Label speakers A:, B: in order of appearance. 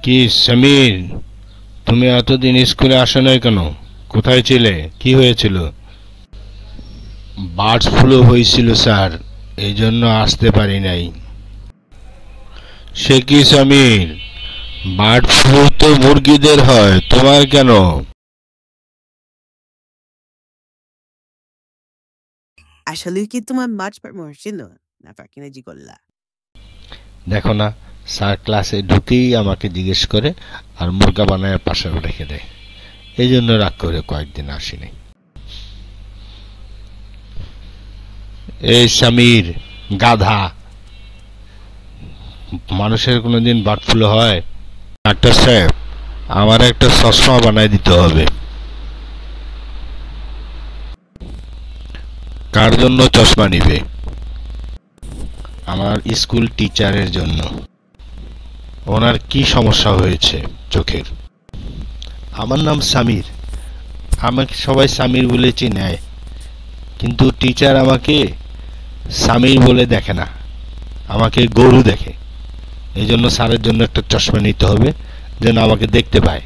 A: কি সমীর, তুমি এতদিন স্কুলে আসো নাই কেন? কোথায় ছিলে? কি হয়েছিল? বার্ড ফ্লু হয়েছিল স্যার, এই জন্য আসতে পারি নাই। সে কি সমীর, বার্ড ফ্লু তো মুরগিদের হয়, তোমার কেন?
B: আসলে কি তোমার মাছ মরছিল না ফাঁকিনাজি করলা?
A: দেখো না, স্যার ক্লাসে ঢুকেই আমাকে জিজ্ঞেস করে আর মুরগা বানায় পাশে রেখে দেয়। এই জন্য রাগ করে কয়েকদিন আসিনি। এই সমীর, গাধা, মানুষের কোনোদিন বার্ড ফ্লু হয়? ডাক্তার সাহেব, আমার একটা চশমা বানায় দিতে হবে। কার জন্য চশমা নিবে? আমার স্কুল টিচারের জন্য। ওনার কি সমস্যা হয়েছে চোখের? আমার নাম সামির, আমাকে সবাই সামির বলে চিনায়, কিন্তু টিচার আমাকে সামির বলে দেখে না, আমাকে গরু দেখে। এই জন্য স্যারের জন্য একটা চশমা নিতে হবে, যেন আমাকে দেখতে পায়।